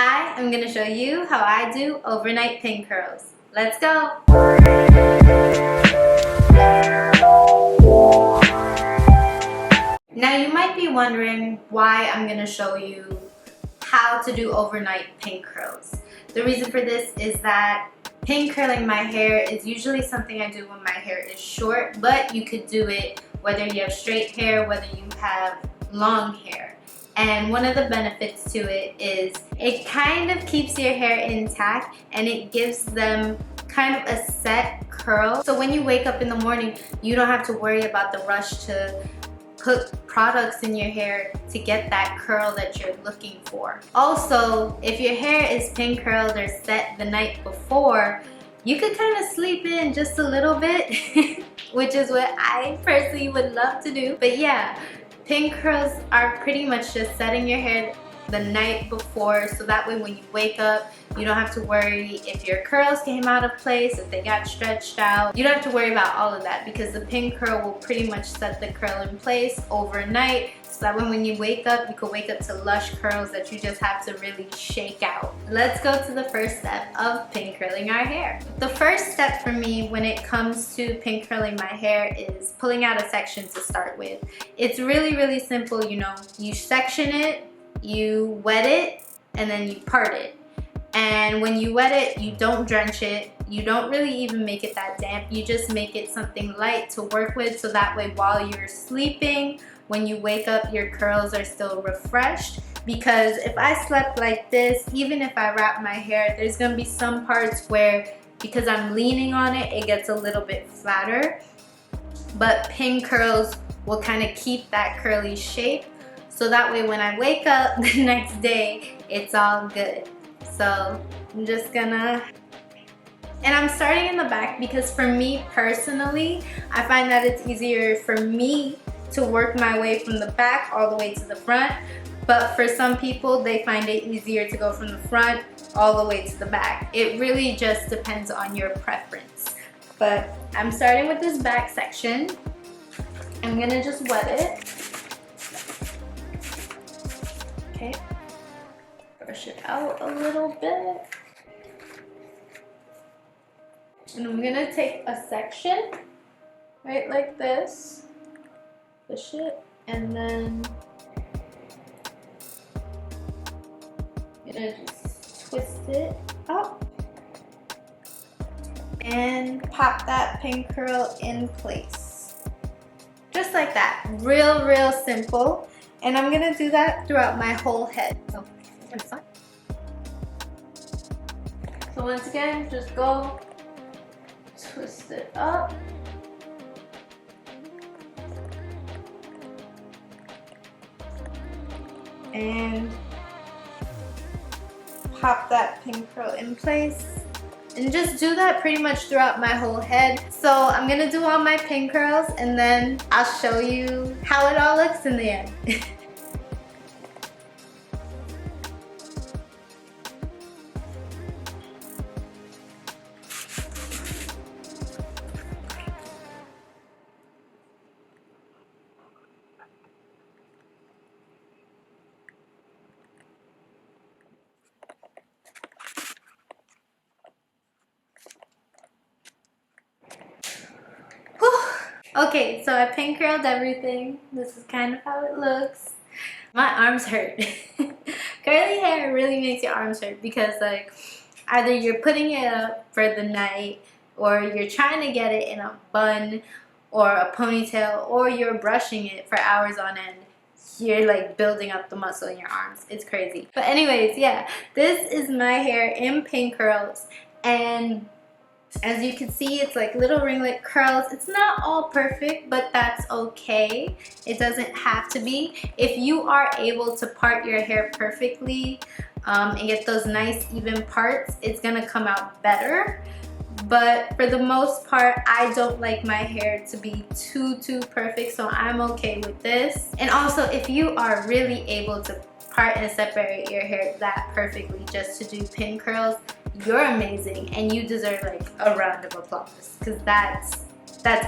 I am going to show you how I do overnight pin curls. Let's go! Now you might be wondering why I'm going to show you how to do overnight pin curls. The reason for this is that pin curling my hair is usually something I do when my hair is short, but you could do it whether you have straight hair, whether you have long hair. And one of the benefits to it is it kind of keeps your hair intact and it gives them kind of a set curl. So when you wake up in the morning, you don't have to worry about the rush to put products in your hair to get that curl that you're looking for. Also, if your hair is pin curled or set the night before, you could kind of sleep in just a little bit, which is what I personally would love to do. But yeah, pin curls are pretty much just setting your hair the night before, so that way when you wake up, you don't have to worry if your curls came out of place, if they got stretched out. You don't have to worry about all of that because the pin curl will pretty much set the curl in place overnight, so that way when you wake up, you can wake up to lush curls that you just have to really shake out. Let's go to the first step of pin curling our hair. The first step for me when it comes to pin curling my hair is pulling out a section to start with. It's really simple, you know. You section it, you wet it, and then you part it. And when you wet it, you don't drench it. You don't really even make it that damp. You just make it something light to work with, so that way while you're sleeping, when you wake up, your curls are still refreshed. Because if I slept like this, even if I wrap my hair, there's gonna be some parts where, because I'm leaning on it, it gets a little bit flatter. But pin curls will kind of keep that curly shape, so that way when I wake up the next day, it's all good. So I'm just gonna, and I'm starting in the back because for me personally, I find that it's easier for me to work my way from the back all the way to the front. But for some people, they find it easier to go from the front all the way to the back. It really just depends on your preference. But I'm starting with this back section. I'm gonna just wet it. Okay, brush it out a little bit. And I'm gonna take a section, right like this, push it, and then I'm gonna just twist it up and pop that pin curl in place. Just like that, real simple. And I'm gonna do that throughout my whole head. So once again, just go, twist it up. And pop that pin curl in place. And just do that pretty much throughout my whole head. So I'm gonna do all my pin curls and then I'll show you how it all looks in the end. Okay, so I pin curled everything. This is kind of how it looks. My arms hurt. Curly hair really makes your arms hurt because like either you're putting it up for the night, or you're trying to get it in a bun or a ponytail, or you're brushing it for hours on end. You're like building up the muscle in your arms. It's crazy. But anyways, yeah, this is my hair in pin curls, and as you can see, it's like little ringlet curls. It's not all perfect, but that's okay. It doesn't have to be. If you are able to part your hair perfectly and get those nice even parts, it's gonna come out better. But for the most part, I don't like my hair to be too perfect, so I'm okay with this. And also, if you are really able to part and separate your hair that perfectly just to do pin curls, you're amazing and you deserve like a round of applause, because that's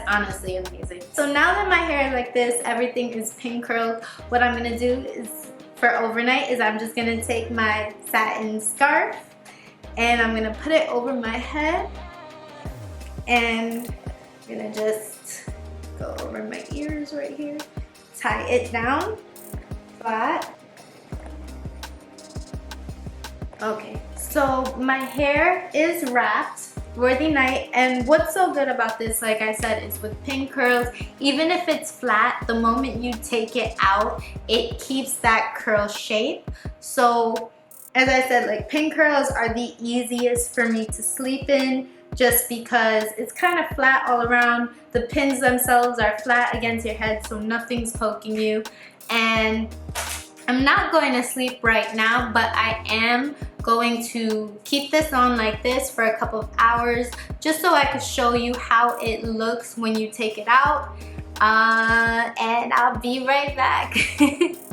honestly amazing. So now that my hair is like this, everything is pin curled, what I'm gonna do is for overnight is I'm just gonna take my satin scarf and I'm gonna put it over my head, and I'm gonna just go over my ears right here, tie it down flat. Okay, so my hair is wrapped for the night, and what's so good about this, like I said, is with pin curls, even if it's flat, the moment you take it out, it keeps that curl shape. So as I said, like, pin curls are the easiest for me to sleep in, just because it's kind of flat all around. The pins themselves are flat against your head, so nothing's poking you. And I'm not going to sleep right now, but I am going to keep this on like this for a couple of hours, just so I could show you how it looks when you take it out. And I'll be right back.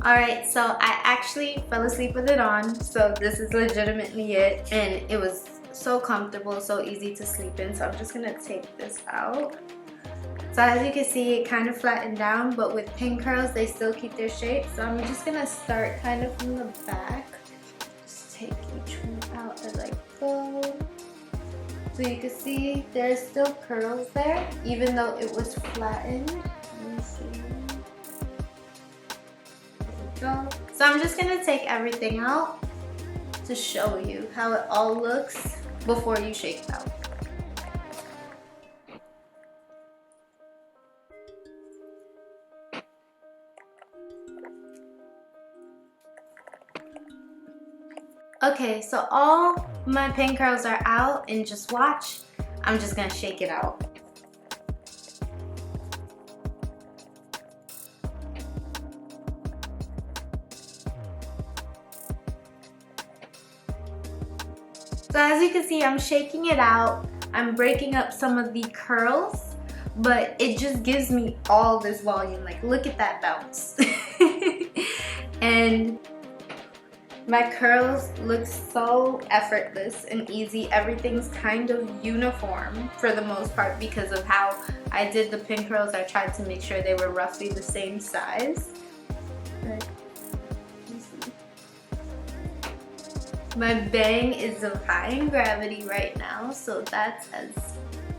Alright, so I actually fell asleep with it on, so this is legitimately it, and it was so comfortable, so easy to sleep in. So I'm just gonna take this out. So as you can see, it kind of flattened down, but with pin curls, they still keep their shape. So I'm just gonna start kind of from the back. Just take each one out as I go. So you can see there's still curls there, even though it was flattened. Let me see. There we go. So I'm just gonna take everything out to show you how it all looks before you shake it out. Okay, so all my pin curls are out, and just watch. I'm just gonna shake it out. So as you can see, I'm shaking it out. I'm breaking up some of the curls, but it just gives me all this volume. Like, look at that bounce. And my curls look so effortless and easy. Everything's kind of uniform for the most part because of how I did the pin curls. I tried to make sure they were roughly the same size. My bang is defying gravity right now, so that's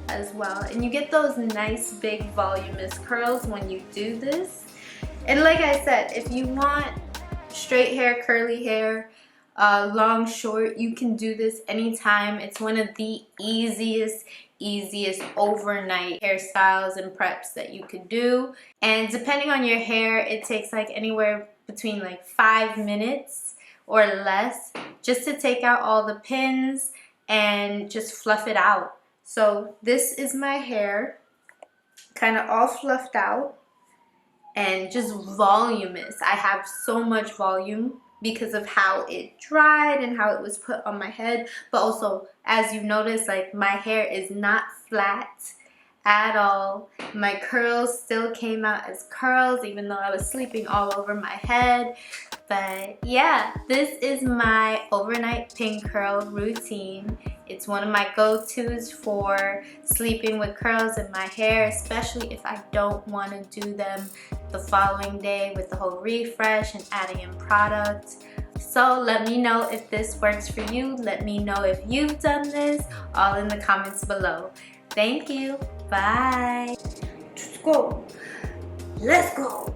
as well. And you get those nice big voluminous curls when you do this. And like I said, if you want straight hair, curly hair, long, short, you can do this anytime. It's one of the easiest overnight hairstyles and preps that you could do. And depending on your hair, it takes like anywhere between like 5 minutes or less just to take out all the pins and just fluff it out. So this is my hair, kind of all fluffed out and just voluminous. I have so much volume because of how it dried and how it was put on my head. But also, as you notice, like, my hair is not flat at all. My curls still came out as curls even though I was sleeping all over my head. But yeah, this is my overnight pin curl routine. It's one of my go-tos for sleeping with curls in my hair, especially if I don't want to do them the following day with the whole refresh and adding in product. So let me know if this works for you. Let me know if you've done this, all in the comments below. Thank you. Bye. Let's go. Let's go.